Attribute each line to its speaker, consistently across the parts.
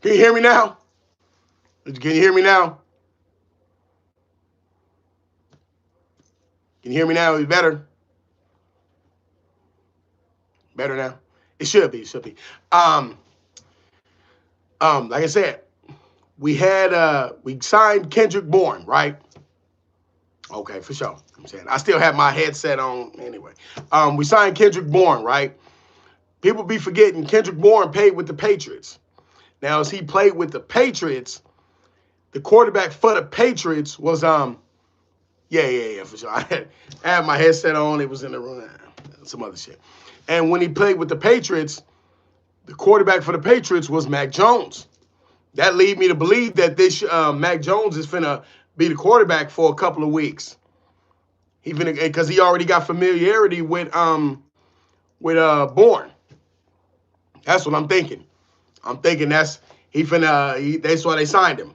Speaker 1: Can you hear me now? Can you hear me now? Can you hear me now? It's better. Better now. It should be. It should be. Um, like I said, we signed Kendrick Bourne, right? Okay, for sure. I'm saying I still have my headset on anyway. We signed Kendrick Bourne, right? People be forgetting Kendrick Bourne played with the Patriots. Now, as he played with the Patriots, the quarterback for the Patriots was yeah, for sure. I had my headset on. It was in the room. Some other shit. And when he played with the Patriots, the quarterback for the Patriots was Mac Jones. That lead me to believe that this Mac Jones is finna be the quarterback for a couple of weeks. He finna because he already got familiarity with Bourne. That's what I'm thinking. I'm thinking that's why they signed him.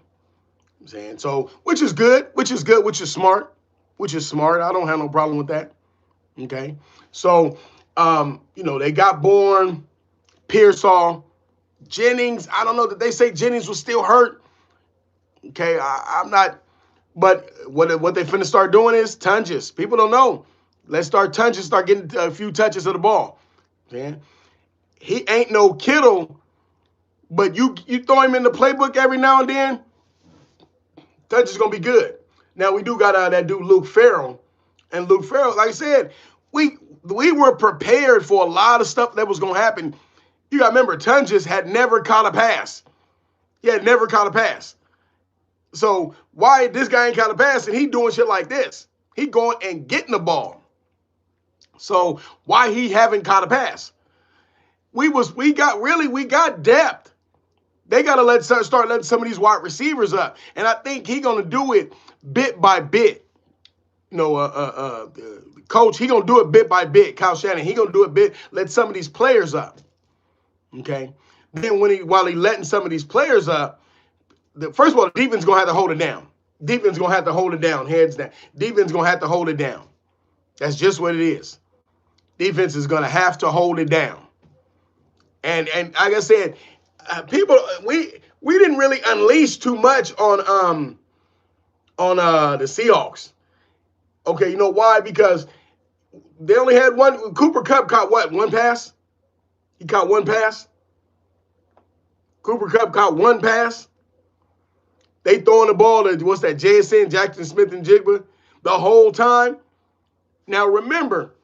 Speaker 1: I'm saying so, which is good, which is good, which is smart, which is smart. I don't have no problem with that. Okay, so they got Bourne, Pearsall, Jennings. I don't know that they say Jennings was still hurt. Okay, I'm not. But what they finna start doing is Tunges. People don't know. Let's start Tunges, start getting a few touches of the ball. Man, he ain't no Kittle, but you throw him in the playbook every now and then, Tunges is gonna be good. Now we do got that dude Luke Farrell, and Luke Farrell, like I said, we were prepared for a lot of stuff that was gonna happen. You got to remember, Tunges had never caught a pass. He had never caught a pass. So why this guy ain't caught a pass and he doing shit like this? He going and getting the ball. So why he haven't caught a pass? We got depth. They got to start letting some of these wide receivers up, and I think he gonna do it bit by bit. Coach, he gonna do it bit by bit. Kyle Shannon, he gonna do it bit. Let some of these players up. Okay. Then while he letting some of these players up, first of all, the defense gonna have to hold it down. Defense gonna have to hold it down, heads down. Defense gonna have to hold it down. That's just what it is. Defense is gonna have to hold it down. And like I said, people we didn't really unleash too much on the Seahawks. Okay, you know why? Because they only had one. Cooper Kupp caught what? One pass. He caught one pass. Cooper Kupp caught one pass. They throwing the ball to what's that? JSN, Jackson Smith and Jigba the whole time. Now remember,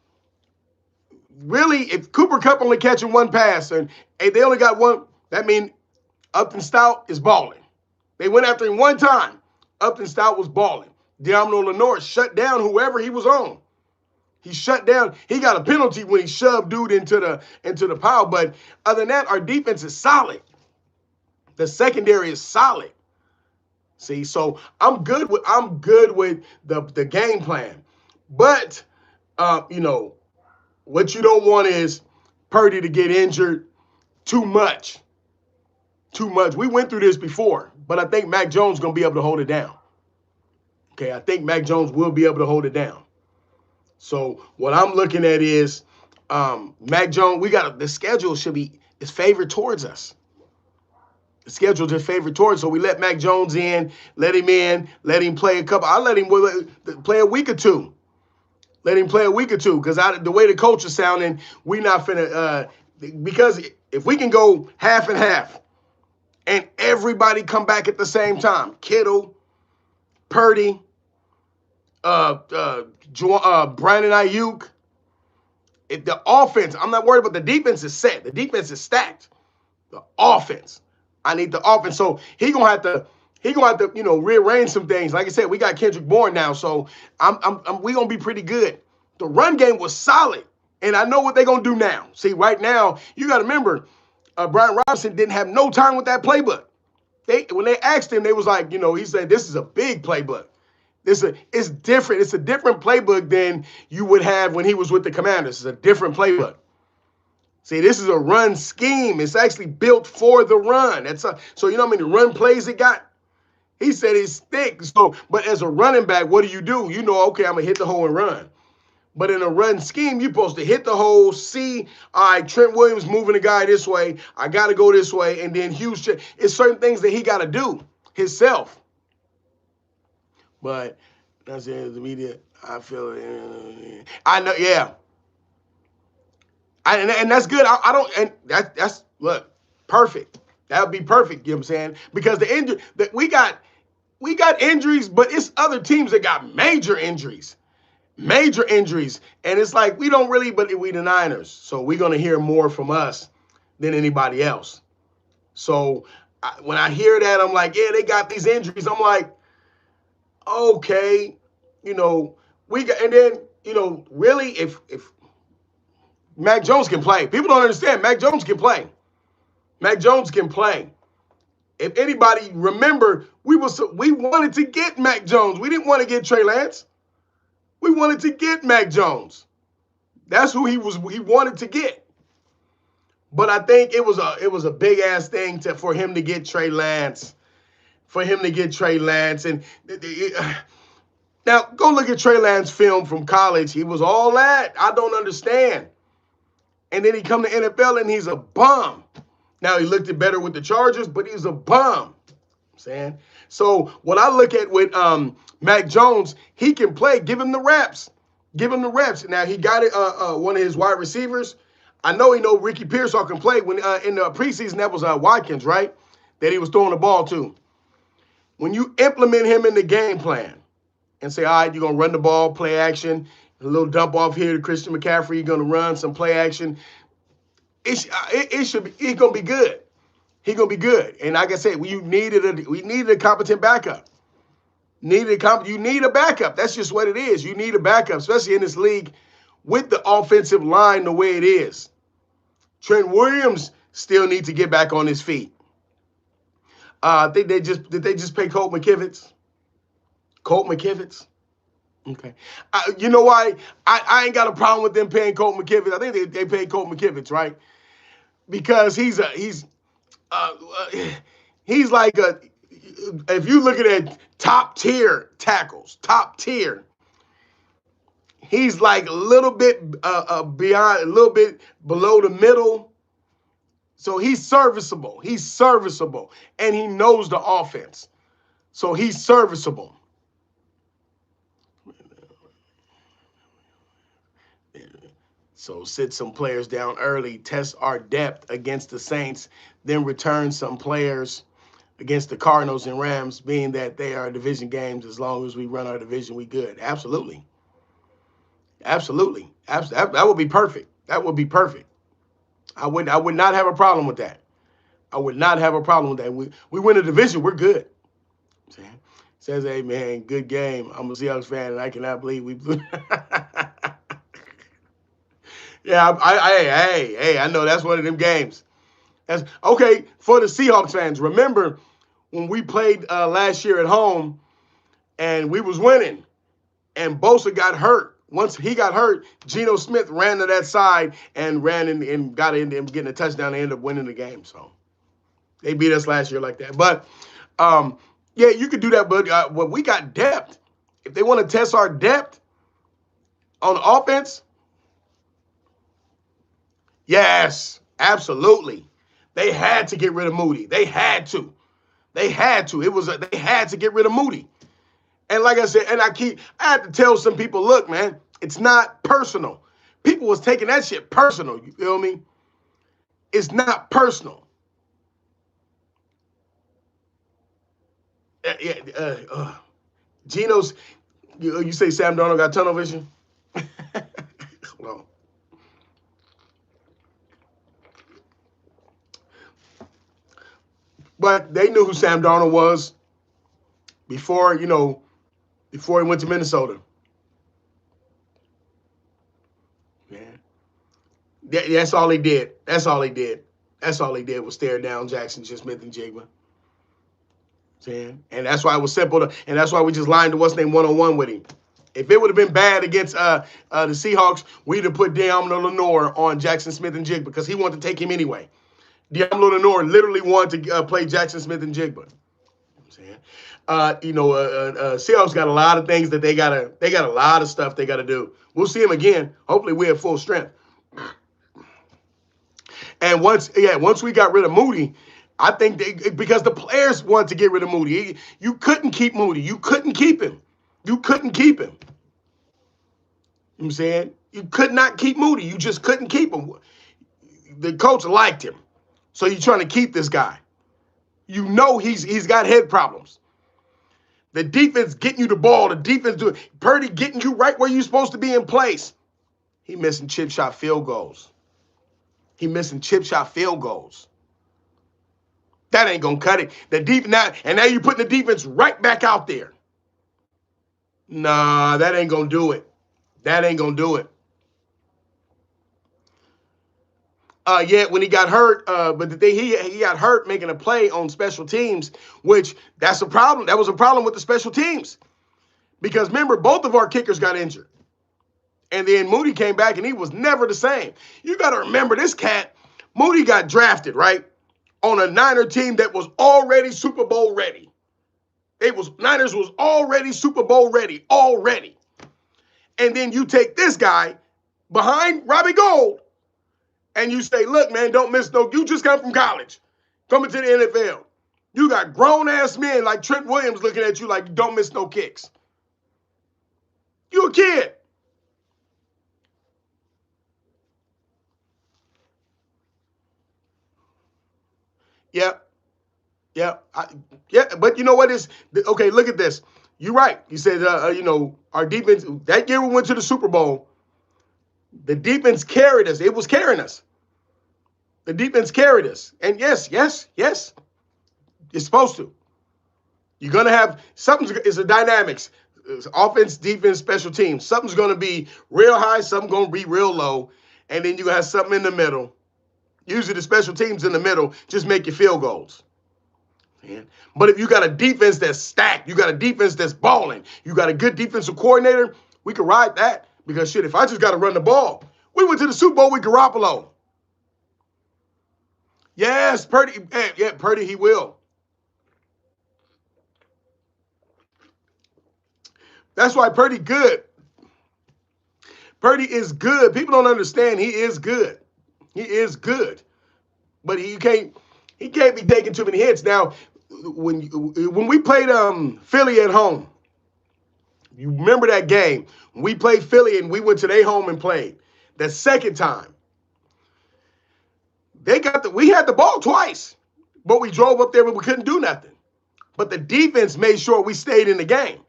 Speaker 1: really, if Cooper Kupp only catching one pass and they only got one, that means Upton Stout is balling. They went after him one time. Upton Stout was balling. Diamond Lenore shut down whoever he was on. He shut down. He got a penalty when he shoved dude into the pile. But other than that, our defense is solid. The secondary is solid. See, so I'm good with the game plan. But what you don't want is Purdy to get injured too much. Too much. We went through this before, but I think Mac Jones is going to be able to hold it down. Okay, I think Mac Jones will be able to hold it down. So what I'm looking at is Mac Jones. The schedule is favored towards us. The schedule just favored towards. So we let Mac Jones let him play a couple. I let him play a week or two. Let him play a week or two because the way the coach is sounding, we not finna because if we can go half and half and everybody come back at the same time, Kittle, Purdy, Brandon Ayuk, the offense, I'm not worried about the defense is set. The defense is stacked. The offense, I need the offense. So he gonna have to rearrange some things. Like I said, we got Kendrick Bourne now, so we gonna be pretty good. The run game was solid, and I know what they're gonna do now. See, right now you got to remember, Brian Robinson didn't have no time with that playbook. When they asked him, they was like, he said this is a big playbook. It's different. It's a different playbook than you would have when he was with the Commanders. It's a different playbook. See, this is a run scheme. It's actually built for the run. So you know how many run plays it got? He said it's thick. So, but as a running back, what do? Okay, I'm gonna hit the hole and run. But in a run scheme, you're supposed to hit the hole, see, all right, Trent Williams moving the guy this way. I got to go this way. And then Houston, it's certain things that he got to do himself. But that's the media. I feel it. I know, yeah. And that's good. I don't, and that's look, perfect. That would be perfect, you know what I'm saying? Because the injury that we got injuries, but it's other teams that got major injuries. Major injuries. And it's like we don't really, but we the Niners. So we're going to hear more from us than anybody else. So when I hear that, I'm like, yeah, they got these injuries. I'm like, okay, we got, and then, really, if Mac Jones can play. People don't understand. Mac Jones can play. Mac Jones can play. If anybody remember, we wanted to get Mac Jones. We didn't want to get Trey Lance. We wanted to get Mac Jones. That's who he wanted to get. But I think it was a big ass thing for him to get Trey Lance. And now go look at Trey Lance film from college. He was all that. I don't understand. And then he come to NFL and he's a bum. Now he looked it better with the Chargers, but he's a bum. Saying. So what I look at with Mac Jones, he can play. Give him the reps. Now he got it. One of his wide receivers. I know Ricky Pearsall can play. When in the preseason, that was Watkins, right? That he was throwing the ball to. When you implement him in the game plan and say, all right, you're gonna run the ball, play action, a little dump off here to Christian McCaffrey, you're gonna run some play action. He's gonna be good. He's gonna be good. And like I said, we needed a competent backup. You need a backup. That's just what it is. You need a backup, especially in this league with the offensive line the way it is. Trent Williams still needs to get back on his feet. I think did they just pay Colt McKivitz? Colt McKivitz? Okay. You know why? I ain't got a problem with them paying Colt McKivitz. I think they paid Colt McKivitz, right? Because he's like if you look at top tier tackles, he's like a little bit beyond, a little bit below the middle. So he's serviceable. And he knows the offense. So he's serviceable. So sit some players down early, test our depth against the Saints, then return some players against the Cardinals and Rams, being that they are division games. As long as we run our division, we good. Absolutely. That would be perfect. I would not have a problem with that. We win a division, we're good. Says, hey, man, good game. I'm a Seahawks fan, and I cannot believe we blew. Yeah, I know that's one of them games. That's okay for the Seahawks fans. Remember when we played last year at home and we was winning and Bosa got hurt. Once he got hurt, Geno Smith ran to that side and ran in and got into him getting a touchdown and ended up winning the game. So they beat us last year like that. But, yeah, you could do that. But we got depth. If they want to test our depth, On the offense, yes, absolutely. They had to get rid of Moody. They had to. They had to. They had to get rid of Moody. And like I said, and I had to tell some people, look, man, it's not personal. People was taking that shit personal. You feel me? It's not personal. Geno's, you say Sam Darnold got tunnel vision? Hold on. But they knew who Sam Darnold was before he went to Minnesota. Man. That's all he did. That's all he did. That's all he did was stare down Jackson Smith-Njigba. And that's why it was simple and that's why we just lined the what's name one-on-one with him. If it would have been bad against the Seahawks, we'd have put De'Amon Lenoir on Jackson Smith-Njigba because he wanted to take him anyway. De'Amon Lenoir literally wanted to play Jackson Smith-Njigba. Seahawks got a lot of things that they got a lot of stuff they got to do. We'll see him again. Hopefully we have full strength. And once we got rid of Moody, I think because the players want to get rid of Moody. You couldn't keep Moody. You couldn't keep him. You couldn't keep him. You know what I'm saying? You could not keep Moody. You just couldn't keep him. The coach liked him. So you're trying to keep this guy. You know he's got head problems. The defense getting you the ball. The defense doing Purdy getting you right where you're supposed to be in place. He missing chip shot field goals. He missing chip shot field goals. That ain't gonna cut it. Now you're putting the defense right back out there. Nah, that ain't gonna do it. That ain't gonna do it. When he got hurt, but the thing he got hurt making a play on special teams, which that's a problem. That was a problem with the special teams. Because remember, both of our kickers got injured. And then Moody came back and he was never the same. You got to remember this cat, Moody got drafted, right? On a Niner team that was already Super Bowl ready. Niners was already Super Bowl ready, already. And then you take this guy behind Robbie Gould and you say, look, man, don't miss you just come from college, coming to the NFL. You got grown-ass men like Trent Williams looking at you like, don't miss no kicks. You a kid. Yep. But you know what is okay? Look at this. You're right. You said, our defense that year we went to the Super Bowl. The defense carried us. It was carrying us. The defense carried us. And yes, it's supposed to. You're gonna have something. It's a dynamics. It's offense, defense, special teams. Something's gonna be real high. Something's gonna be real low, and then you gonna have something in the middle. Usually the special teams in the middle just make your field goals. Man. But if you got a defense that's stacked, you got a defense that's balling, you got a good defensive coordinator, we can ride that. Because, shit, if I just got to run the ball, we went to the Super Bowl with Garoppolo. Yes, Purdy. Yeah, Purdy, he will. That's why Purdy good. Purdy is good. People don't understand he is good. He is good. But he can't be taking too many hits. Now, when we played Philly at home, you remember that game? We played Philly and we went to their home and played. The second time, we had the ball twice, but we drove up there but we couldn't do nothing. But the defense made sure we stayed in the game.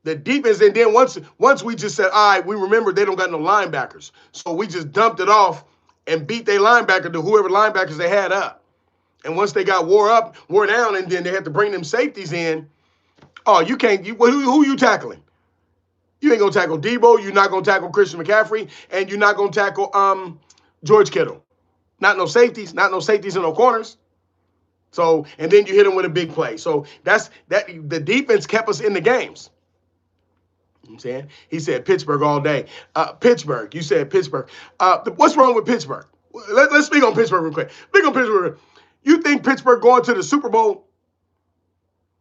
Speaker 1: The defense, and then once we just said, all right, we remember they don't got no linebackers. So we just dumped it off and beat their linebacker to whoever linebackers they had up. And once they got wore down, and then they had to bring them safeties in, oh, you can't, who you tackling? You ain't going to tackle Debo, you're not going to tackle Christian McCaffrey, and you're not going to tackle George Kittle. Not no safeties and no corners. So, and then you hit them with a big play. So the defense kept us in the games. You know what I'm saying? He said Pittsburgh all day. Pittsburgh, you said Pittsburgh. What's wrong with Pittsburgh? Let's speak on Pittsburgh real quick. Speak on Pittsburgh. You think Pittsburgh going to the Super Bowl?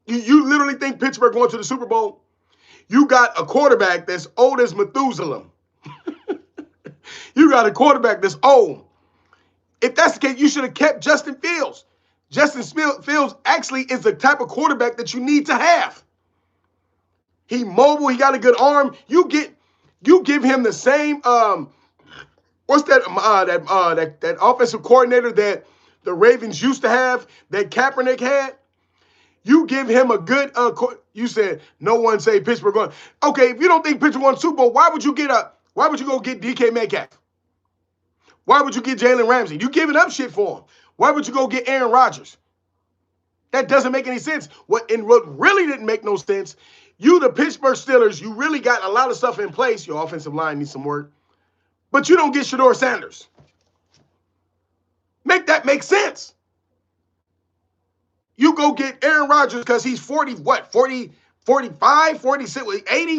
Speaker 1: You literally think Pittsburgh going to the Super Bowl? You got a quarterback that's old as Methuselah. You got a quarterback that's old. If that's the case, you should have kept Justin Fields. Justin Fields actually is the type of quarterback that you need to have. He mobile. He got a good arm. You give him the same. What's that? That offensive coordinator that the Ravens used to have, that Kaepernick had. You give him a good. You said no one say Pittsburgh going. Okay, if you don't think Pittsburgh won Super Bowl, why would you go get DK Metcalf? Why would you get Jalen Ramsey? You giving up shit for him. Why would you go get Aaron Rodgers? That doesn't make any sense. What really didn't make no sense, you, the Pittsburgh Steelers, you really got a lot of stuff in place. Your offensive line needs some work. But you don't get Shedeur Sanders. Make that make sense. You go get Aaron Rodgers because he's 40, 45, 46, 80,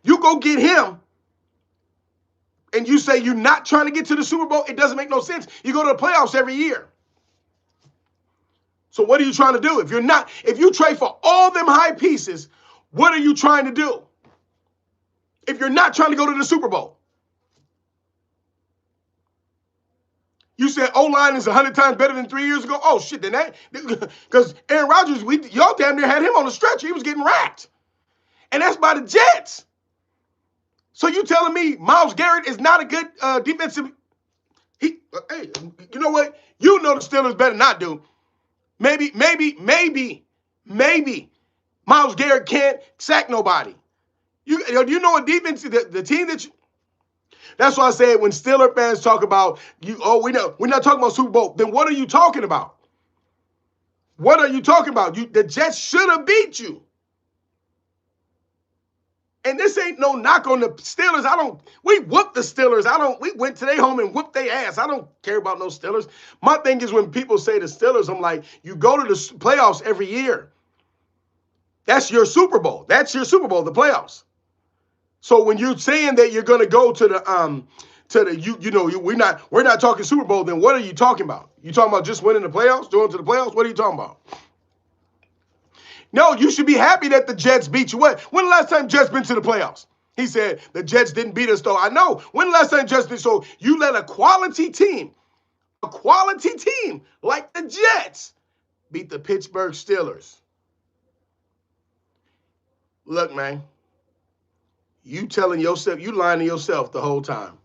Speaker 1: you go get him. And you say you're not trying to get to the Super Bowl, it doesn't make no sense. You go to the playoffs every year. So what are you trying to do? If you trade for all them high pieces, what are you trying to do? If you're not trying to go to the Super Bowl. You said O-line is 100 times better than 3 years ago? Oh, shit, then that. Because Aaron Rodgers, y'all damn near had him on the stretcher. He was getting racked. And that's by the Jets. So you telling me Myles Garrett is not a good defensive? Hey, you know what? You know the Steelers better not do. Maybe Myles Garrett can't sack nobody. You know a defense, the team that you. That's why I said when Steeler fans talk about we're not talking about Super Bowl. Then what are you talking about? What are you talking about? The Jets should have beat you. And this ain't no knock on the Steelers. We whooped the Steelers. We went to their home and whooped their ass. I don't care about no Steelers. My thing is when people say the Steelers, I'm like, you go to the playoffs every year. That's your Super Bowl. That's your Super Bowl, the playoffs. So when you're saying that you're going to go to we're not talking Super Bowl, then what are you talking about? You talking about just winning the playoffs, going to the playoffs? What are you talking about? No, you should be happy that the Jets beat you. When the last time Jets been to the playoffs? He said the Jets didn't beat us, though. I know. When the last time Jets been? So you let a quality team like the Jets beat the Pittsburgh Steelers. Look, man, you telling yourself, you lying to yourself the whole time.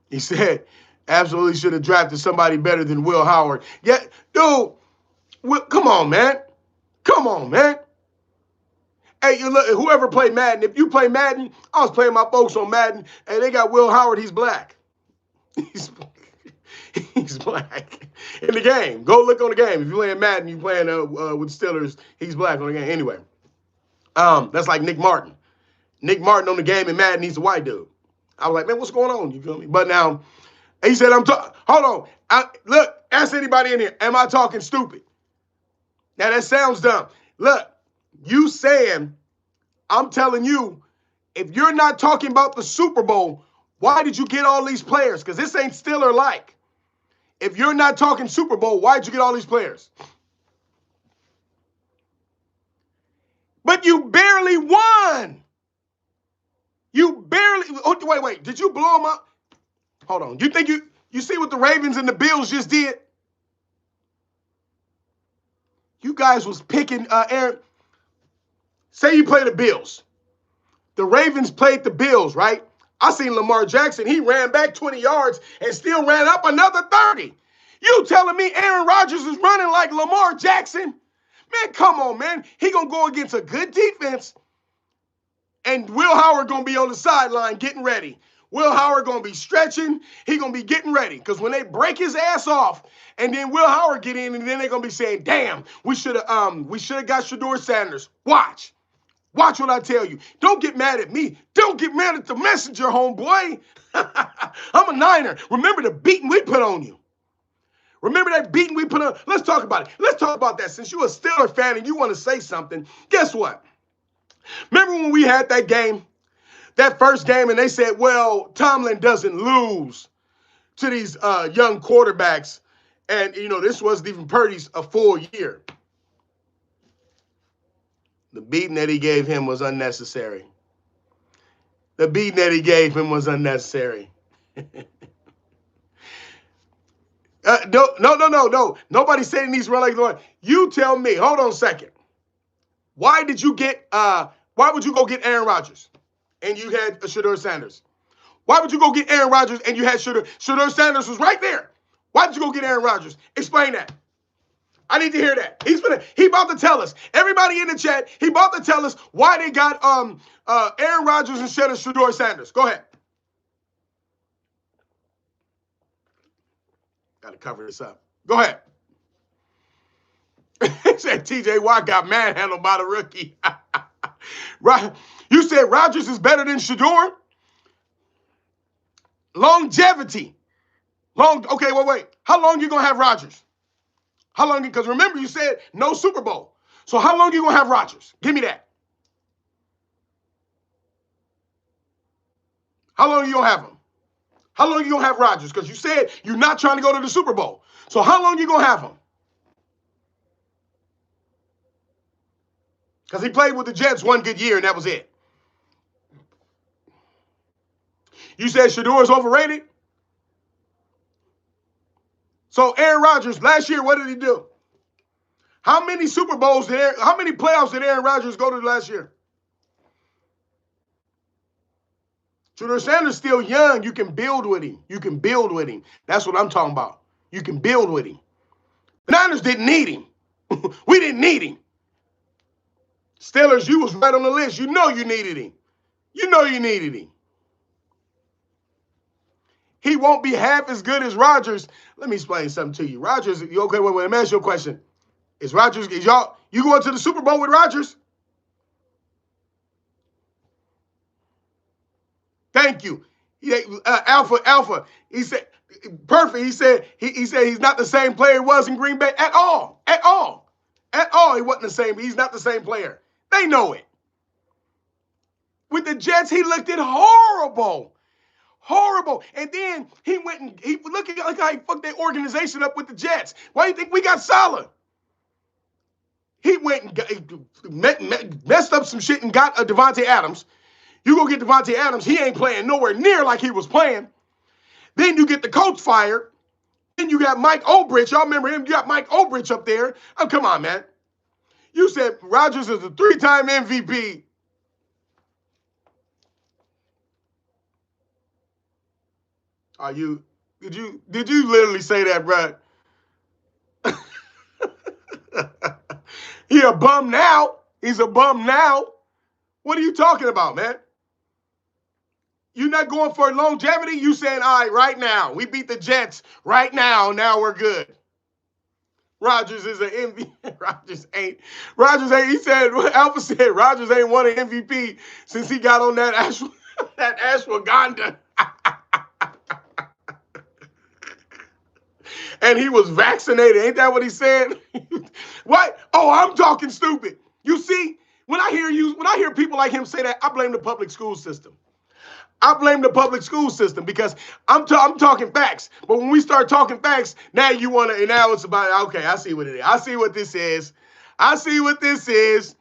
Speaker 1: He said, absolutely should have drafted somebody better than Will Howard. Yeah, dude, come on, man. Come on, man. Hey, you look, whoever played Madden, if you play Madden, I was playing my folks on Madden, and they got Will Howard, he's black. He's black. In the game. Go look on the game. If you're playing Madden, you're playing with Steelers, he's black on the game. Anyway, that's like Nick Martin. Nick Martin on the game in Madden, he's a white dude. I was like, man, what's going on? You feel me? But now, he said, hold on. Look, ask anybody in here, am I talking stupid? Now, that sounds dumb. Look, you saying, I'm telling you, if you're not talking about the Super Bowl, why did you get all these players? Because this ain't Steeler-like. If you're not talking Super Bowl, why did you get all these players? But you barely won. Wait. Did you blow them up? Hold on. You think you see what the Ravens and the Bills just did? You guys was picking Aaron. Say you play the Bills. The Ravens played the Bills, right? I seen Lamar Jackson. He ran back 20 yards and still ran up another 30. You telling me Aaron Rodgers is running like Lamar Jackson? Man, come on, man. He going to go against a good defense. And Will Howard going to be on the sideline getting ready. Will Howard going to be stretching. He going to be getting ready. Because when they break his ass off, and then Will Howard get in, and then they're going to be saying, damn, we should have got Shedeur Sanders. Watch. Watch what I tell you. Don't get mad at me. Don't get mad at the messenger, homeboy. I'm a Niner. Remember the beating we put on you. Remember that beating we put on? Let's talk about it. Let's talk about that. Since you're a Steeler fan and you want to say something, guess what? Remember when we had that game, that first game, and they said, well, Tomlin doesn't lose to these young quarterbacks. And, this wasn't even Purdy's a full year. The beating that he gave him was unnecessary. The beating that he gave him was unnecessary. No. Nobody's saying these run like Lord. You tell me. Hold on a second. Why would you go get Aaron Rodgers and you had Shedeur Sanders? Why would you go get Aaron Rodgers and you had Shedeur Sanders was right there? Why did you go get Aaron Rodgers? Explain that. I need to hear that. He about to tell us. Everybody in the chat, he about to tell us why they got Aaron Rodgers instead of Shedeur Sanders. Go ahead. Got to cover this up. Go ahead. Said TJ Watt got manhandled by the rookie. Right? You said Rodgers is better than Shedeur? Longevity. Okay, wait. How long you going to have Rodgers? How long? Because remember, you said no Super Bowl. So how long you going to have Rodgers? Give me that. How long you going to have him? How long you going to have Rodgers? Because you said you're not trying to go to the Super Bowl. So how long you going to have him? Because he played with the Jets one good year, and that was it. You said Shedeur is overrated? So Aaron Rodgers, last year, what did he do? How many how many playoffs did Aaron Rodgers go to last year? Shedeur Sanders is still young. You can build with him. That's what I'm talking about. You can build with him. The Niners didn't need him. We didn't need him. Steelers, you was right on the list. You know you needed him. He won't be half as good as Rodgers. Let me explain something to you. Rodgers, you okay? Wait, let me ask you a question. You going to the Super Bowl with Rodgers? Thank you. Alpha. He said, perfect. He said he's not the same player he was in Green Bay at all. He wasn't the same. He's not the same player. They know it. With the Jets, he looked horrible. And then he went and look at how he fucked that organization up with the Jets. Why do you think we got Salah? He went and messed up some shit and got Devontae Adams. You go get Devontae Adams, he ain't playing nowhere near like he was playing. Then you get the coach fired. Then you got Mike Olbrich. Y'all remember him? You got Mike Olbrich up there. Oh, come on, man. You said Rodgers is a 3-time MVP. Did you literally say that, bro? He a bum now. He's a bum now. What are you talking about, man? You're not going for longevity? You saying, all right now. We beat the Jets right now. Now we're good. Rodgers is an MVP. Rodgers ain't. He said, Alpha said, Rodgers ain't won an MVP since he got on that ashwagandha. And he was vaccinated. Ain't that what he said? What? Oh, I'm talking stupid. You see, when I hear people like him say that, I blame the public school system. Because I'm talking facts. But when we start talking facts, now it's about, okay, I see what it is. I see what this is.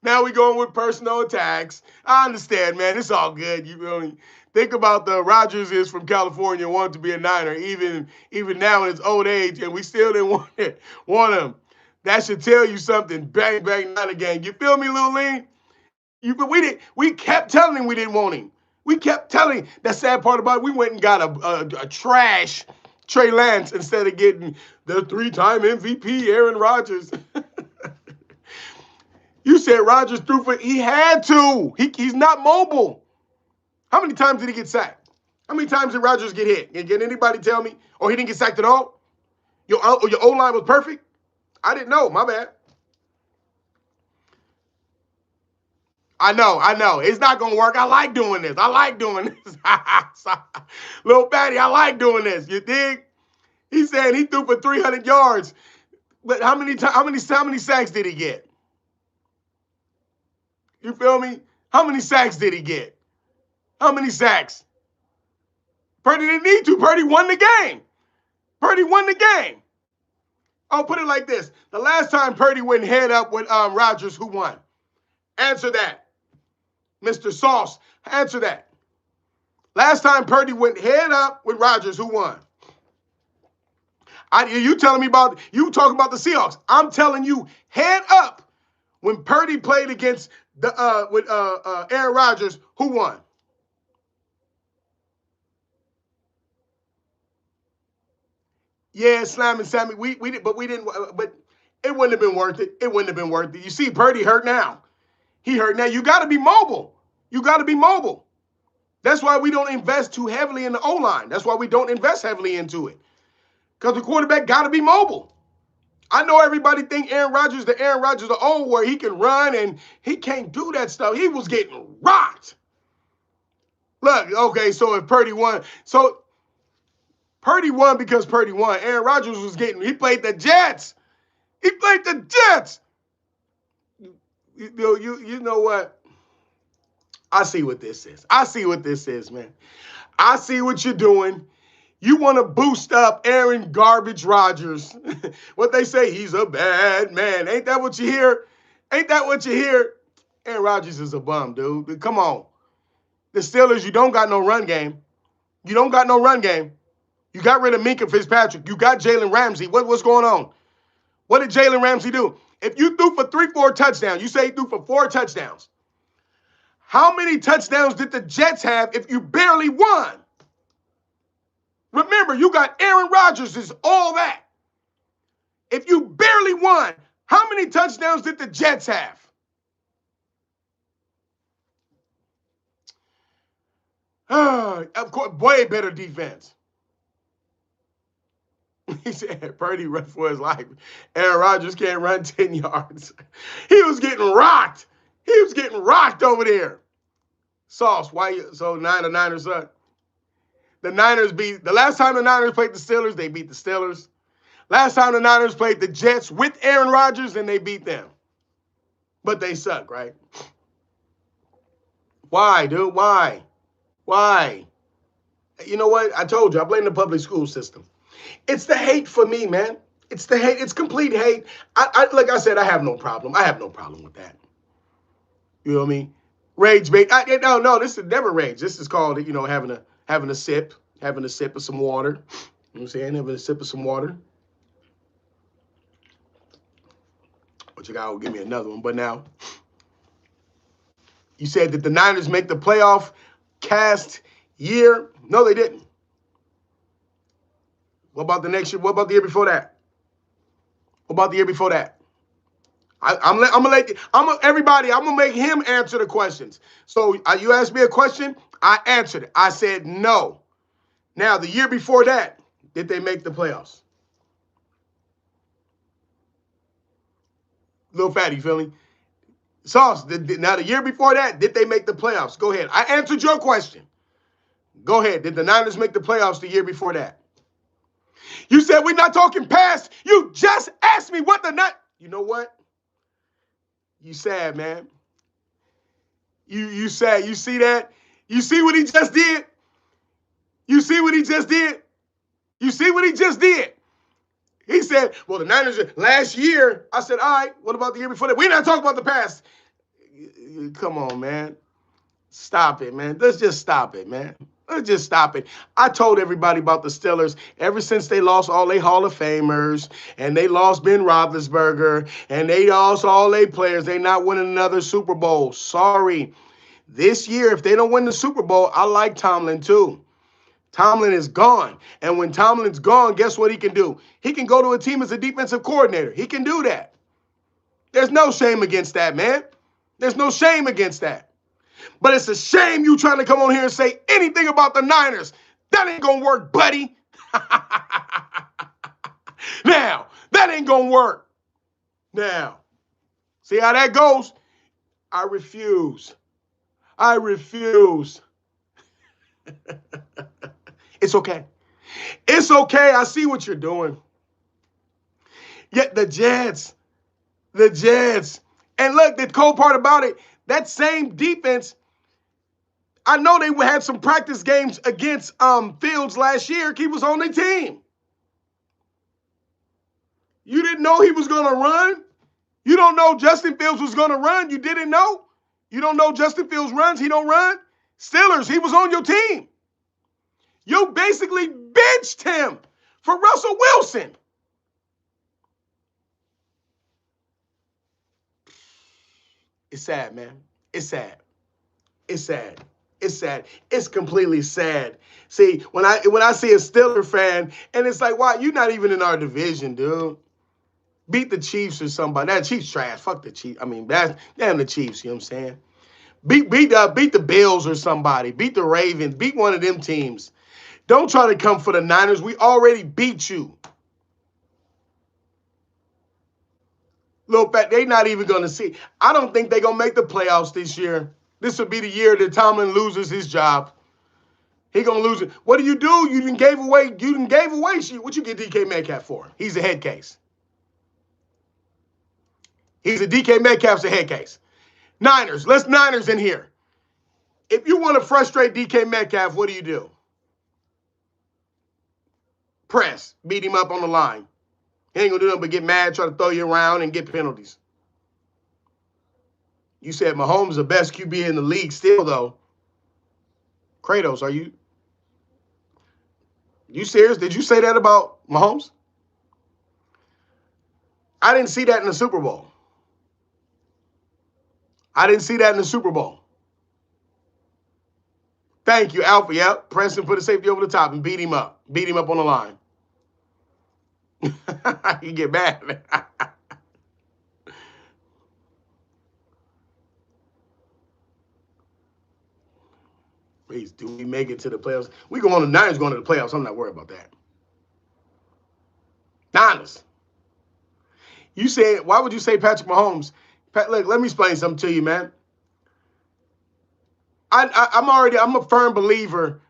Speaker 1: Now we going with personal attacks. I understand, man. It's all good. You really think about the Rodgers is from California, wanted to be a Niner, even now in his old age, and we still didn't want him. That should tell you something. Bang, bang, Niner gang. You feel me, Lil Lean? We kept telling him we didn't want him. We kept telling him. That sad part about it, we went and got a trash Trey Lance instead of getting the 3-time MVP Aaron Rodgers. You said Rodgers he had to. He's not mobile. How many times did he get sacked? How many times did Rodgers get hit? Can anybody tell me? Or he didn't get sacked at all? Your O-line was perfect? I didn't know. My bad. I know. It's not going to work. I like doing this. Little Patty, I like doing this. You dig? He said he threw for 300 yards. But how many sacks did he get? You feel me? How many sacks did he get? How many sacks? Purdy didn't need to. Purdy won the game. I'll put it like this. The last time Purdy went head up with Rodgers, who won? Answer that. Mr. Sauce, answer that. Last time Purdy went head up with Rodgers, who won? You telling me about, you talking about the Seahawks. I'm telling you, head up, when Purdy played against with Aaron Rodgers, who won? Yeah, Slam and Sammy, but we didn't, but it wouldn't have been worth it. It wouldn't have been worth it. You see, Purdy hurt now. He hurt now. You got to be mobile. You got to be mobile. That's why we don't invest too heavily in the O-line. That's why we don't invest heavily into it. Because the quarterback got to be mobile. I know everybody think Aaron Rodgers, the Aaron Rodgers of old, where he can run and he can't do that stuff. He was getting rocked. Look, okay, so if Purdy won, so Purdy won because Purdy won. Aaron Rodgers was he played the Jets. He played the Jets. You know what? I see what this is. I see what this is, man. I see what you're doing. You want to boost up Aaron Garbage Rodgers. What they say, he's a bad man. Ain't that what you hear? Ain't that what you hear? Aaron Rodgers is a bum, dude. Come on. The Steelers, you don't got no run game. You don't got no run game. You got rid of Minka Fitzpatrick. You got Jalen Ramsey. What's going on? What did Jalen Ramsey do? If you threw for 3-4 touchdowns, you say he threw for 4 touchdowns. How many touchdowns did the Jets have if you barely won? Remember, you got Aaron Rodgers is all that. If you barely won, how many touchdowns did the Jets have? Of course, way better defense. He said Purdy run for his life. Aaron Rodgers can't run 10 yards. He was getting rocked. He was getting rocked over there. Sauce, so the Niners suck. The last time the Niners played the Steelers, they beat the Steelers. Last time the Niners played the Jets with Aaron Rodgers, and they beat them. But they suck, right? Why, dude? Why? You know what? I told you, I blame the public school system. It's the hate for me, man. It's the hate. It's complete hate. Like I said, I have no problem. I have no problem with that. You know what I mean? Rage bait. No, this is never rage. This is called, having a sip of some water. You know what I'm saying? Having a sip of some water. But you gotta give me another one. But now, you said that the Niners make the playoff cast year. No, they didn't. What about the next year? What about the year before that? What about the year before that? I'm gonna make him answer the questions. So you asked me a question, I answered it. I said no. Now the year before that, did they make the playoffs? Little fatty, feel me? Sauce. Now the year before that, did they make the playoffs? Go ahead. I answered your question. Go ahead. Did the Niners make the playoffs the year before that? You said we're not talking past. You just asked me what the nut. You know what? You sad, man. You sad. You see that? You see what he just did? You see what he just did? You see what he just did? He said, well, the Niners last year. I said, all right, what about the year before that? We're not talking about the past. Come on, man. Stop it, man. Let's just stop it, man. Let's just stop it. I told everybody about the Steelers ever since they lost all their Hall of Famers and they lost Ben Roethlisberger and they lost all their players. They not winning another Super Bowl. Sorry. This year, if they don't win the Super Bowl, I like Tomlin too. Tomlin is gone. And when Tomlin's gone, guess what he can do? He can go to a team as a defensive coordinator. He can do that. There's no shame against that, man. There's no shame against that. But it's a shame you trying to come on here and say anything about the Niners. That ain't going to work, buddy. Now, that ain't going to work. Now, see how that goes? I refuse. I refuse. It's okay. It's okay. I see what you're doing. Yet the Jets. And look, the cool part about it, that same defense, I know they had some practice games against Fields last year. He was on their team. You didn't know he was going to run? You don't know Justin Fields was going to run? You didn't know? You don't know Justin Fields runs? He don't run? Steelers, he was on your team. You basically benched him for Russell Wilson. It's sad, man. It's sad. It's sad. It's sad. It's completely sad. See, when I see a Steeler fan, and it's like, why? You're not even in our division, dude. Beat the Chiefs or somebody. That Chiefs trash. Fuck the Chiefs. I mean, damn the Chiefs, you know what I'm saying? Beat the Bills or somebody. Beat the Ravens. Beat one of them teams. Don't try to come for the Niners. We already beat you. Little fat, they not even going to see. I don't think they're going to make the playoffs this year. This will be the year that Tomlin loses his job. He going to lose it. What do? You didn't gave away. What you get DK Metcalf for? He's a head case. DK Metcalf's a head case. Niners. Let's Niners in here. If you want to frustrate DK Metcalf, what do? Press. Beat him up on the line. He ain't going to do nothing but get mad, try to throw you around, and get penalties. You said Mahomes is the best QB in the league still, though. Kratos, are you serious? Did you say that about Mahomes? I didn't see that in the Super Bowl. Thank you, Alpha. Yep. Preston put a safety over the top and beat him up. Beat him up on the line. You get mad. Please, do we make it to the playoffs? We go on the Niners going to the playoffs. I'm not worried about that. Niners. You said, why would you say Patrick Mahomes? Look, let me explain something to you, man. I'm a firm believer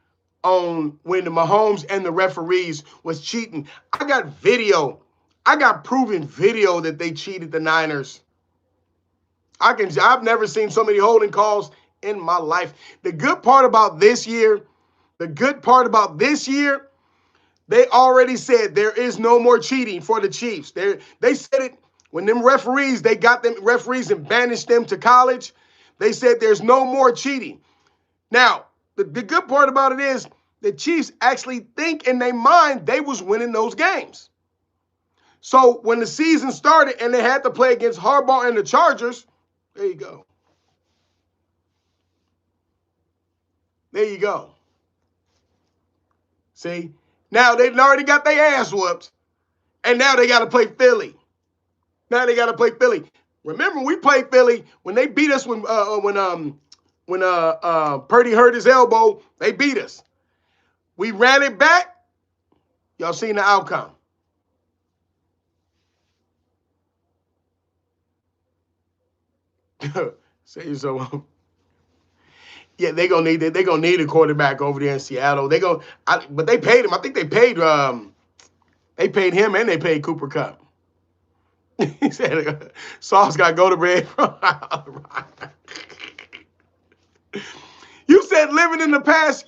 Speaker 1: on when the Mahomes and the referees was cheating. I got video. I got proven video that they cheated the Niners. I've never seen so many holding calls in my life. The good part about this year, they already said there is no more cheating for the Chiefs. They said it when them referees, they got them referees and banished them to college. They said there's no more cheating. Now, the good part about it is the Chiefs actually think in their mind they was winning those games. So when the season started and they had to play against Harbaugh and the Chargers, there you go. There you go. See? Now they already got their ass whooped, and now they got to play Philly. Remember, we played Philly when they beat us when Purdy hurt his elbow. They beat us. We ran it back. Y'all seen the outcome. Say so. Yeah, they're gonna need a quarterback over there in Seattle. But they paid him. I think they paid him and they paid Cooper Kupp. He said Sauce got go to bread. You said living in the past.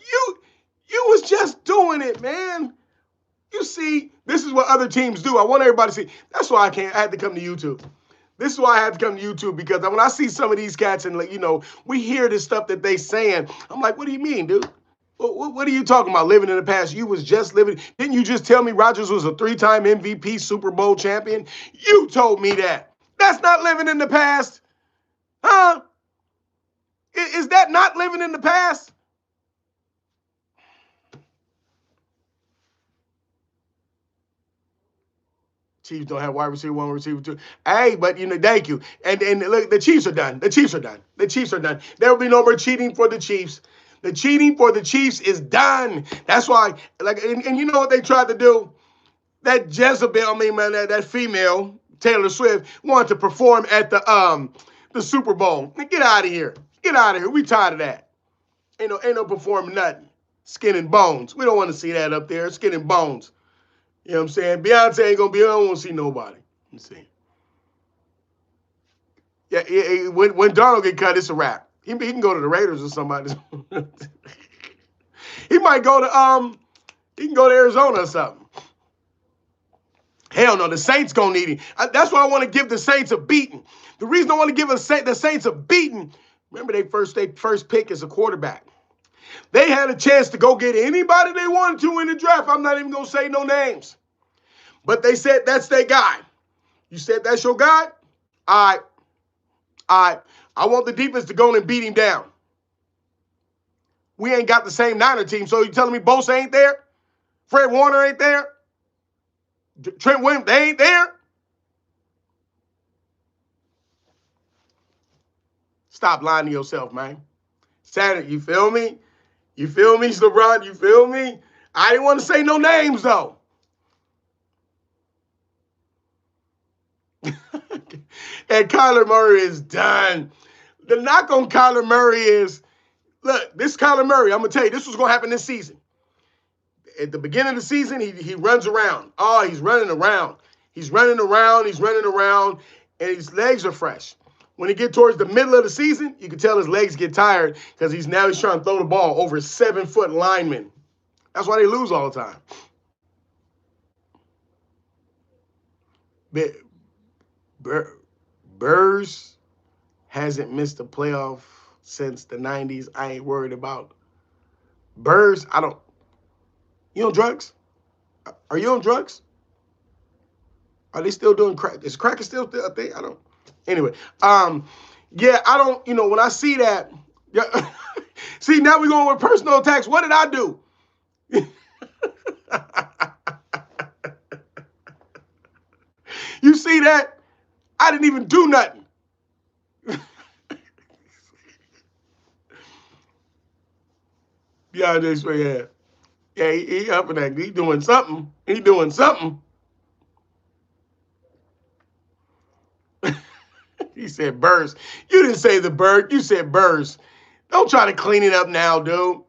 Speaker 1: You was just doing it, man. You see, this is what other teams do. I want everybody to see. That's why I had to come to YouTube. This is why I had to come to YouTube, because when I see some of these cats and, we hear this stuff that they saying, I'm like, what do you mean, dude? What are you talking about, living in the past? You was just living. Didn't you just tell me Rodgers was a 3-time MVP Super Bowl champion? You told me that. That's not living in the past. Huh? Is that not living in the past? Chiefs don't have wide receiver 1, receiver 2. Hey, but thank you. And look, the Chiefs are done. There will be no more cheating for the Chiefs. The cheating for the Chiefs is done. That's why, and you know what they tried to do? That Jezebel, that female, Taylor Swift, wanted to perform at the Super Bowl. Get out of here. We tired of that. Ain't no performing nothing. Skin and bones. We don't want to see that up there. Skin and bones. You know what I'm saying? Beyonce ain't going to be, I don't want to see nobody. You see. Yeah, when Darnold get cut, it's a wrap. He can go to the Raiders or somebody. He might go to, he can go to Arizona or something. Hell no, the Saints going to need him. That's why I want to give the Saints a beating. The reason I want to give the Saints a beating, Remember, they first pick is a quarterback. They had a chance to go get anybody they wanted to in the draft. I'm not even going to say no names. But they said that's their guy. You said that's your guy? All right. All right. I want the defense to go in and beat him down. We ain't got the same Niner team, so you telling me Bosa ain't there? Fred Warner ain't there? Trent Williams, they ain't there? Stop lying to yourself, man. Saturday, you feel me? You feel me, LeBron? You feel me? I didn't want to say no names, though. And Kyler Murray is done. The knock on Kyler Murray is, look, this Kyler Murray, I'm going to tell you, this was going to happen this season. At the beginning of the season, he runs around. Oh, he's running around. He's running around, and his legs are fresh. When he get towards the middle of the season, you can tell his legs get tired because he's trying to throw the ball over 7-foot linemen. That's why they lose all the time. Burrs hasn't missed a playoff since the 90s. I ain't worried about Burrs. You on drugs? Are you on drugs? Are they still doing crack? Is crack still a thing? I don't. Anyway, yeah, I don't, when I see that, yeah, see, now we're going with personal attacks. What did I do? You see that? I didn't even do nothing. DeAndre, yeah, he up in that. He doing something. He doing something. He said Burrs. You didn't say the bird. You said Burrs. Don't try to clean it up now, dude.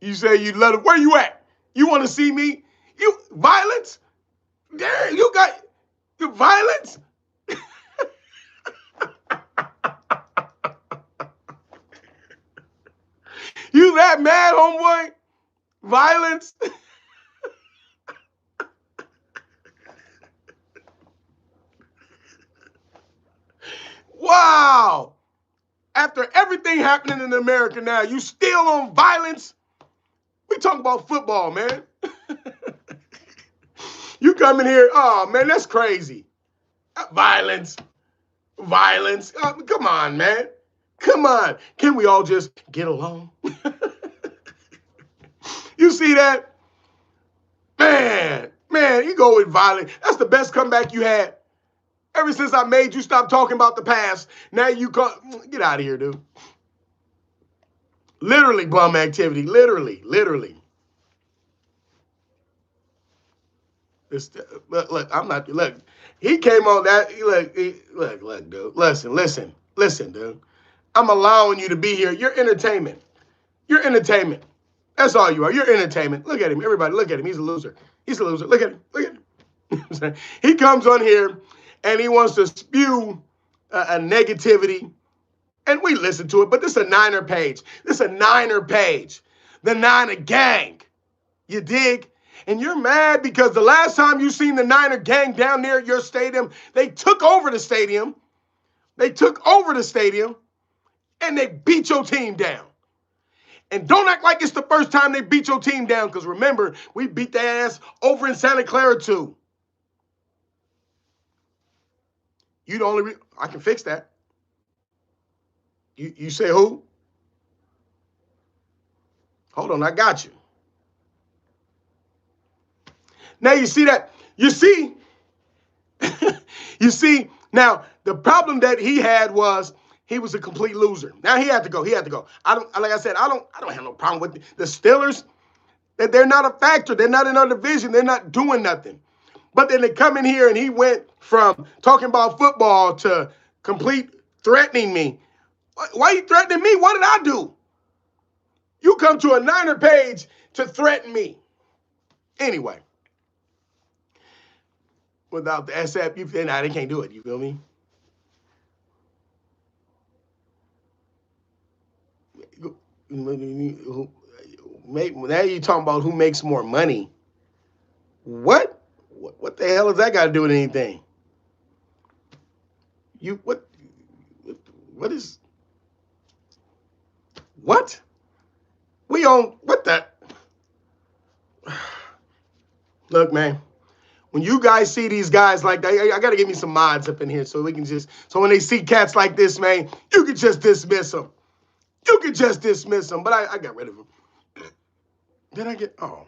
Speaker 1: You say you let it. Where you at? You want to see me? You violence? There, you got the violence. You that mad, homeboy? Violence? Wow. After everything happening in America now, you still on violence? We talking about football, man. You come in here, oh, man, that's crazy. Violence. Come on, man. Come on. Can we all just get along? You see that? Man, you go with violence. That's the best comeback you had. Ever since I made you stop talking about the past, now you get out of here, dude. Literally bum activity. Literally. Look, I'm not. Look, he came on that. Look, dude. Listen, dude. I'm allowing you to be here. You're entertainment. That's all you are. You're entertainment. Look at him. Everybody, look at him. He's a loser. Look at him. He comes on here and he wants to spew a negativity, and we listen to it. But this is a Niner page. The Niner gang. You dig? And you're mad because the last time you seen the Niner gang down there at your stadium, they took over the stadium. And they beat your team down. And don't act like it's the first time they beat your team down, because remember, we beat their ass over in Santa Clara too. You the only I can fix that. You say who? Hold on, I got you. Now you see that? You see? You see? Now, the problem that he had was he was a complete loser. Now he had to go. Like I said, I don't have no problem with the Steelers. That they're not a factor. They're not in our division. They're not doing nothing. But then they come in here and he went from talking about football to complete threatening me. Why are you threatening me? What did I do? You come to a Niner page to threaten me. Anyway. Without the SF, they can't do it. You feel me? Now you're talking about who makes more money. What? What the hell has that got to do with anything? What? What? We on, what the? Look, man, when you guys see these guys like that, I got to give me some mods up in here so we can just, so when they see cats like this, man, you can just dismiss them. You can just dismiss them. But I got rid of them. Did I get, oh,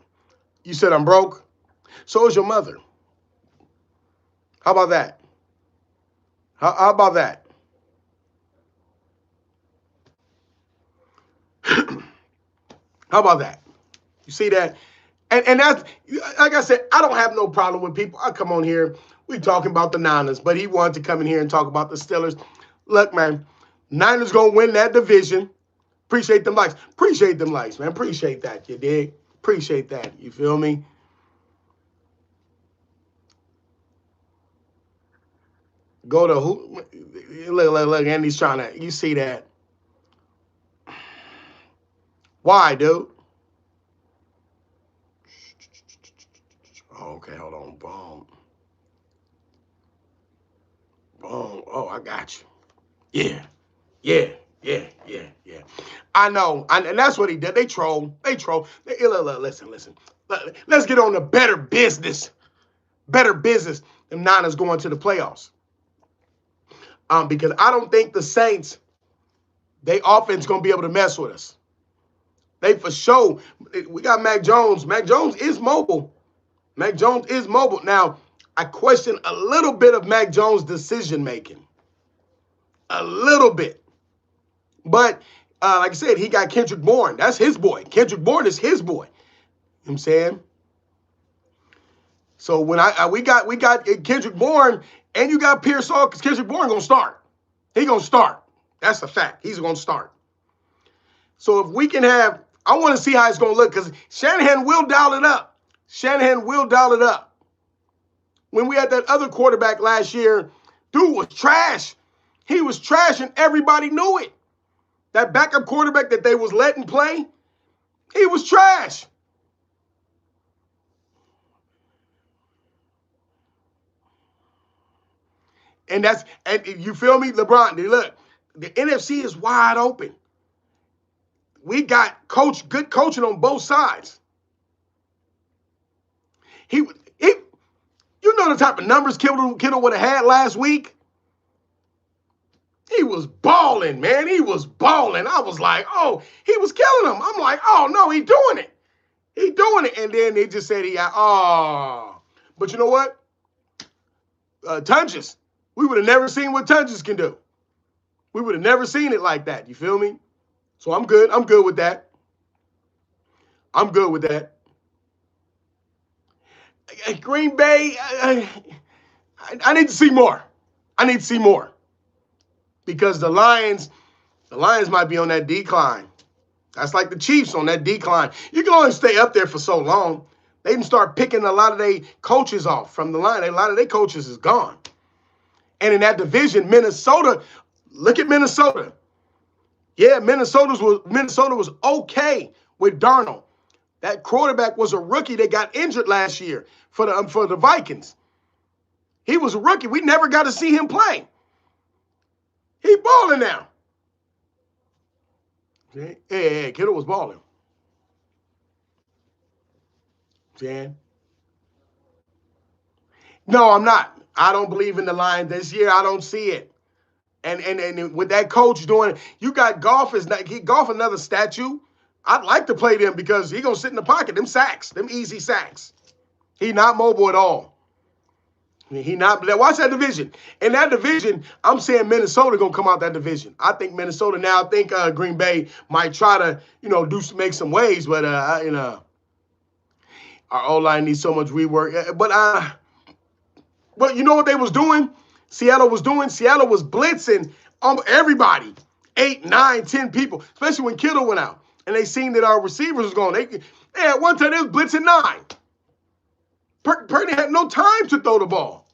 Speaker 1: you said I'm broke? So is your mother. How about that? How about that? How about that? You see that? And that's, like I said, I don't have no problem with people. I come on here, we talking about the Niners, but he wanted to come in here and talk about the Steelers. Look, man, Niners going to win that division. Appreciate them likes. Appreciate them likes, man. Appreciate that, you dig? Appreciate that. You feel me? Go to who? Look, Andy's trying to, you see that. Why, dude? Oh, okay, hold on. Boom. Boom. Oh, I got you. Yeah. Yeah. Yeah. Yeah. Yeah. I know. And that's what he did. They troll. Listen. Let's get on to better business. Better business. Them Niners going to the playoffs. Because I don't think the Saints, they offense going to be able to mess with us. They for sure. We got Mac Jones. Mac Jones is mobile. Mac Jones is mobile. Now, I question a little bit of Mac Jones' decision making. A little bit. But like I said, he got Kendrick Bourne. That's his boy. Kendrick Bourne is his boy. You know what I'm saying? So when we got Kendrick Bourne and you got Pierce Hall, because Kendrick Bourne gonna start. He gonna start. That's a fact. He's gonna start. So if we can have, I want to see how it's gonna look because Shanahan will dial it up. Shanahan will dial it up. When we had that other quarterback last year, dude was trash. He was trash and everybody knew it. That backup quarterback that they was letting play, he was trash. And you feel me, LeBron? Look, the NFC is wide open. We got good coaching on both sides. He, you know the type of numbers Kittle would have had last week. He was balling, man. He was balling. I was like, oh, he was killing him. I'm like, oh, no, he doing it. He doing it. And then they just said he got, oh. But you know what? Tunges. We would have never seen what Tunges can do. We would have never seen it like that. You feel me? So I'm good. I'm good with that. I'm good with that. Green Bay, I need to see more. I need to see more. Because the Lions might be on that decline. That's like the Chiefs on that decline. You can only stay up there for so long. They can start picking a lot of their coaches off from the line. A lot of their coaches is gone. And in that division, Minnesota, look at Minnesota. Yeah, Minnesota was okay with Darnold. That quarterback was a rookie that got injured last year for the Vikings. He was a rookie. We never got to see him play. He balling now. Hey, Kittle was balling. See? No, I'm not. I don't believe in the Lions this year. I don't see it. And with that coach doing it, you got Goff another statue. I'd like to play them because he gonna sit in the pocket. Them sacks, them easy sacks. He not mobile at all. He not. Watch that division. In that division, I'm saying Minnesota gonna come out that division. I think Minnesota now. I think Green Bay might try to make some waves, but our O-line needs so much rework. But you know what they was doing? Seattle was blitzing everybody, 8, 9, 10 people, especially when Kittle went out. And they seen that our receivers was going. They at one time they was blitzing 9. Purdy had no time to throw the ball.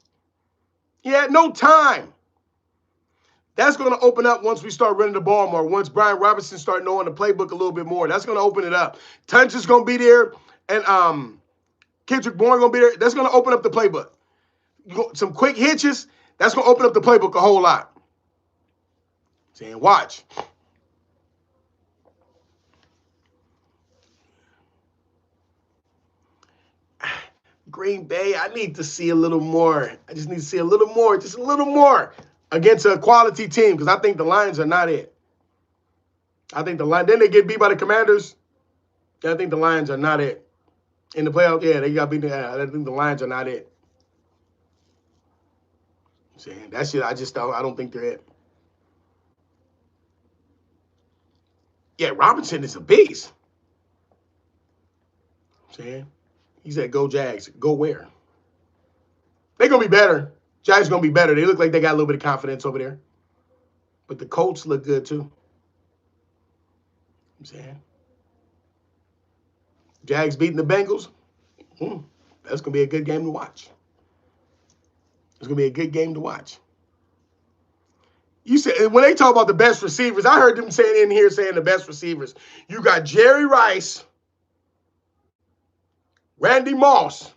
Speaker 1: He had no time. That's going to open up once we start running the ball more. Once Brian Robinson start knowing the playbook a little bit more, that's going to open it up. Tunch is going to be there, and Kendrick Bourne going to be there. That's going to open up the playbook. Some quick hitches. That's going to open up the playbook a whole lot. Saying, watch. Green Bay, I need to see a little more. I just need to see a little more, just a little more against a quality team because I think the Lions are not it. I think the Lions, then they get beat by the Commanders. I think the Lions are not it. In the playoffs, yeah, they got beat. I think the Lions are not it. I'm saying that shit, I don't think they're it. Yeah, Robinson is a beast. I'm saying he said, "Go Jags." Go where? They're gonna be better. Jags gonna be better. They look like they got a little bit of confidence over there. But the Colts look good too. I'm saying Jags beating the Bengals. That's gonna be a good game to watch. It's gonna be a good game to watch. You said when they talk about the best receivers, I heard them saying in here saying the best receivers. You got Jerry Rice, Randy Moss,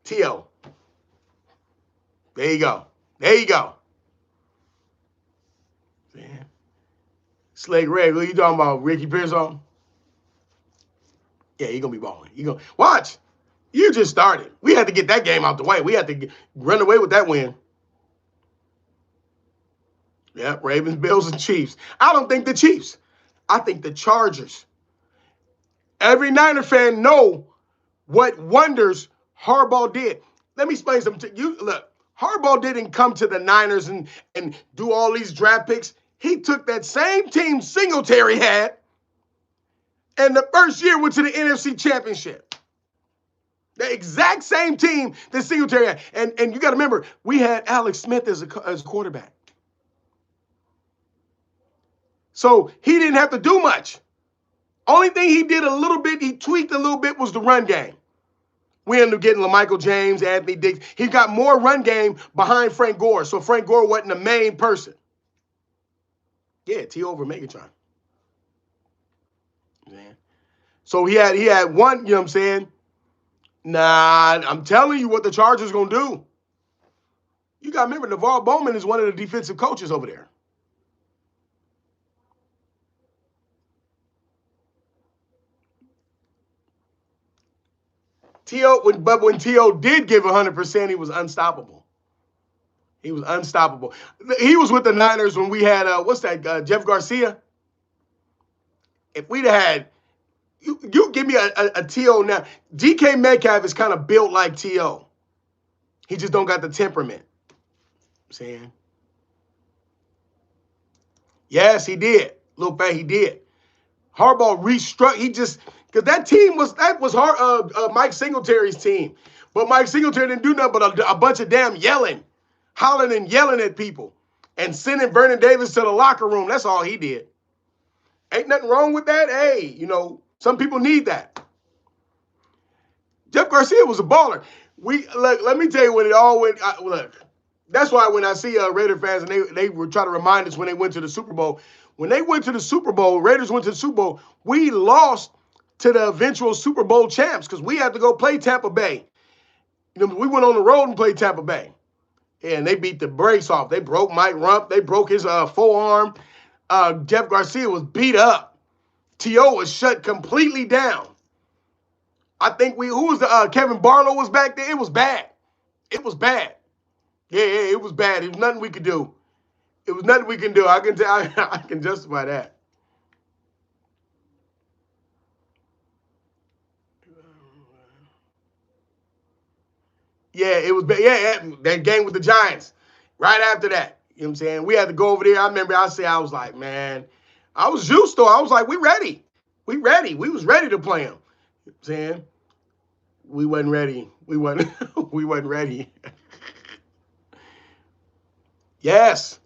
Speaker 1: T.O. There you go. There you go. Man. Slade Red, what are you talking about? Ricky Pearson? Yeah, he's gonna be balling. You gonna watch. You just started. We had to get that game out the way. We had to run away with that win. Yeah, Ravens, Bills, and Chiefs. I don't think the Chiefs. I think the Chargers. Every Niner fan know what wonders Harbaugh did. Let me explain something to you. Look, Harbaugh didn't come to the Niners and do all these draft picks. He took that same team Singletary had, and the first year went to the NFC Championship. The exact same team that Singletary had. And you got to remember, we had Alex Smith as a quarterback. So he didn't have to do much. Only thing he did a little bit, he tweaked a little bit, was the run game. We ended up getting LaMichael James, Anthony Dix. He got more run game behind Frank Gore. So Frank Gore wasn't the main person. Yeah, T over Megatron. Man. So he had one, you know what I'm saying? Nah, I'm telling you what the Chargers going to do. You got to remember, Navarro Bowman is one of the defensive coaches over there. But when T.O. did give 100%, he was unstoppable. He was unstoppable. He was with the Niners when we had, Jeff Garcia? If we'd had, you give me a T.O. now. DK Metcalf is kind of built like T.O. He just don't got the temperament. I'm saying. Yes, he did. Little bit, he did. Harbaugh restruck. He just, because that was Mike Singletary's team. But Mike Singletary didn't do nothing but a bunch of damn yelling, hollering and yelling at people, and sending Vernon Davis to the locker room. That's all he did. Ain't nothing wrong with that. Hey, some people need that. Jeff Garcia was a baller. Let me tell you when it all went. Look, that's why when I see Raider fans and they were trying to remind us when they went to the Super Bowl. When they went to the Super Bowl, Raiders went to the Super Bowl, we lost to the eventual Super Bowl champs because we had to go play Tampa Bay. We went on the road and played Tampa Bay. And they beat the brakes off. They broke Mike Rump. They broke his forearm. Jeff Garcia was beat up. T.O. was shut completely down. I think Kevin Barlow was back there. It was bad. It was bad. Yeah, it was bad. It was nothing we could do. It was nothing we can do. I can justify that. Yeah, it was bad. Yeah, that game with the Giants. Right after that. You know what I'm saying? We had to go over there. I remember I was like, man, I was juiced though. I was like, we ready. We ready. We was ready to play him. You know what I'm saying? We wasn't ready. We wasn't ready. Yes.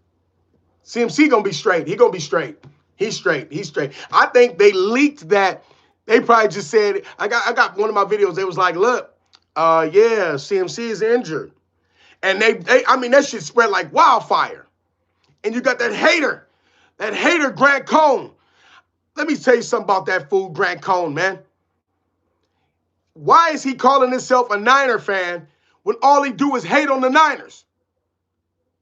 Speaker 1: CMC gonna be straight. He gonna be straight. He's straight. He's straight. I think they leaked that. They probably just said, I got one of my videos. They was like, look, yeah, CMC is injured. And that shit spread like wildfire. And you got that hater Grant Cohn. Let me tell you something about that fool, Grant Cohn, man. Why is he calling himself a Niner fan when all he do is hate on the Niners?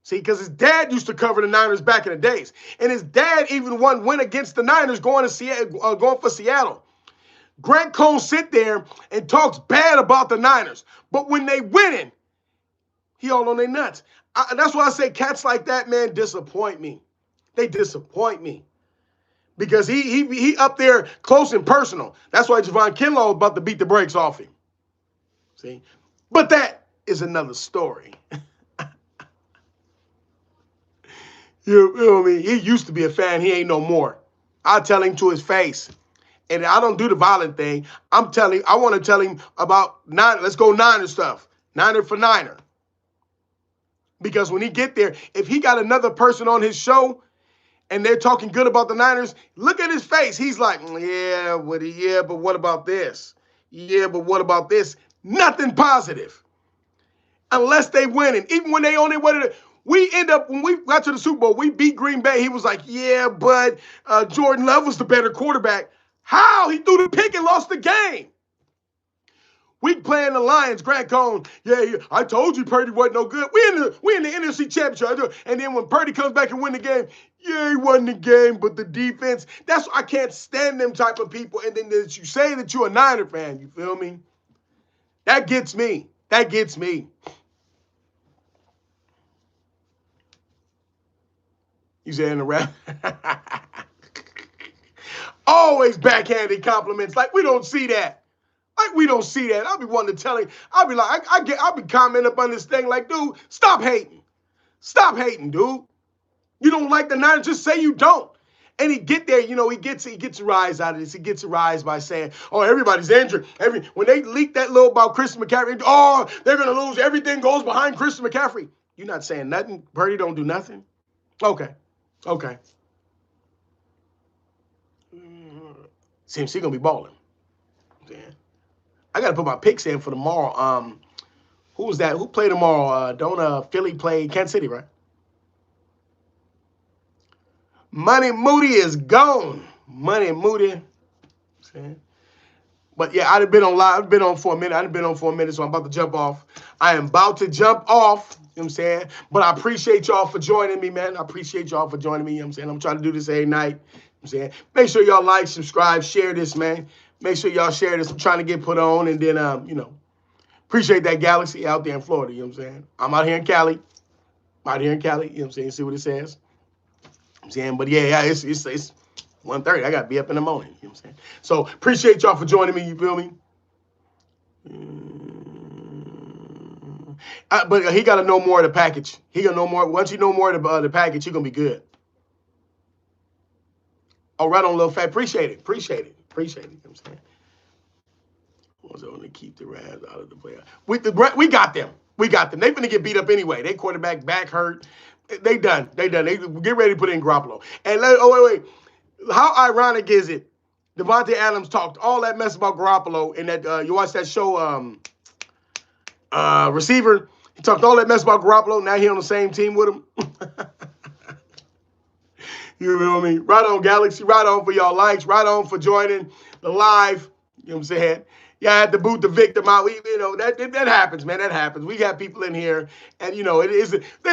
Speaker 1: See, because his dad used to cover the Niners back in the days. And his dad even went against the Niners going for Seattle. Grant Cohn sit there and talks bad about the Niners. But when they winning, he all on their nuts. That's why I say cats like that, man, disappoint me. They disappoint me. Because he up there close and personal. That's why Javon Kinlaw is about to beat the brakes off him. See? But that is another story. You know what I mean? He used to be a fan. He ain't no more. I tell him to his face. And I don't do the violent thing. I want to tell him about let's go Niner stuff. Niner for Niner. Because when he get there, if he got another person on his show and they're talking good about the Niners, look at his face. He's like, yeah, but what about this? Yeah, but what about this? Nothing positive. Unless they winning. Even when they only win it. We end up, when we got to the Super Bowl, we beat Green Bay. He was like, yeah, but Jordan Love was the better quarterback. How? He threw the pick and lost the game. We playing the Lions, Grant Cohn. Yeah, I told you Purdy wasn't no good. We in the NFC Championship. And then when Purdy comes back and win the game, yeah, he won the game, but the defense, I can't stand them type of people. And then that you say that you're a Niner fan, you feel me? That gets me. That gets me. You saying the rap? Always backhanded compliments. Like, we don't see that. Like, we don't see that. I'll be wanting to tell him. I'll be like, I'll be commenting up on this thing like, dude, stop hating. Stop hating, dude. You don't like the Niners, just say you don't. And he get there, you know, he gets a rise out of this. He gets a rise by saying, oh, everybody's injured. When they leak that little about Christian McCaffrey, oh, they're going to lose. Everything goes behind Christian McCaffrey. You're not saying nothing. Purdy don't do nothing. Okay. Seems he's going to be balling. I got to put my picks in for tomorrow. Who was that? Who played tomorrow? Don't Philly play Kansas City, right? Money Moody is gone. Money Moody. But yeah, I've been on live. I've been on for a minute. So I'm about to jump off. I am about to jump off. You know what I'm saying? But I appreciate y'all for joining me, man. I appreciate y'all for joining me. You know what I'm saying? I'm trying to do this every night. You know what I'm saying? Make sure y'all like, subscribe, share this, man. Make sure y'all share this. I'm trying to get put on. And then, appreciate that galaxy out there in Florida. You know what I'm saying? I'm out here in Cali. You know what I'm saying? See what it says. I'm saying, but yeah, it's 1:30. I got to be up in the morning. You know what I'm saying? So appreciate y'all for joining me. You feel me? But he got to know more of the package. He got to know more. Once you know more of the package, you're going to be good. Oh, right on, Lil Fat. Appreciate it. You know what I'm saying? Was only keep the Rams out of the playoffs. We got them. They're going to get beat up anyway. They quarterback back hurt. They done. They get ready to put in Garoppolo. And wait. How ironic is it? Devontae Adams talked all that mess about Garoppolo in that you watch that show Receiver. He talked all that mess about Garoppolo. Now he on the same team with him. You know what I mean? Right on, Galaxy. Right on for y'all likes. Right on for joining the live. You know what I'm saying? Yeah, I had to boot the victim out. That happens, man. That happens. We got people in here, and they're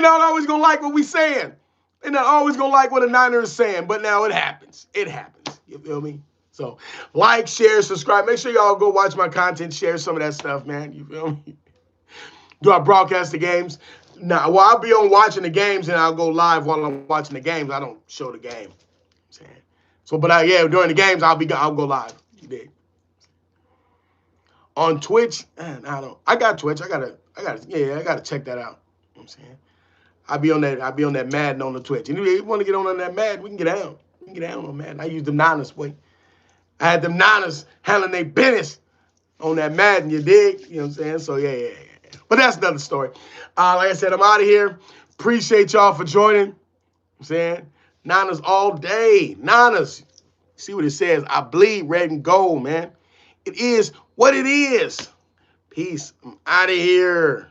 Speaker 1: not always gonna like what we saying. They're not always gonna like what a Niner is saying, but now it happens. It happens. You feel me? So, like, share, subscribe. Make sure y'all go watch my content. Share some of that stuff, man. You feel me? Do I broadcast the games? Nah. Well, I'll be on watching the games, and I'll go live while I'm watching the games. I don't show the game. So, but during the games, I'll go live. You dig? On Twitch, man, I got Twitch. I gotta check that out. You know what I'm saying? I'll be on that Madden on the Twitch. And if you want to get on that Madden, we can get down. We can get down on Madden. I use them Niners, boy. I had them Niners handling their business on that Madden, you dig? You know what I'm saying? So yeah. But that's another story. Like I said, I'm out of here. Appreciate y'all for joining. You know what I'm saying? Niners all day. Niners. See what it says? I bleed red and gold, man. It is what it is. Peace. I'm out of here.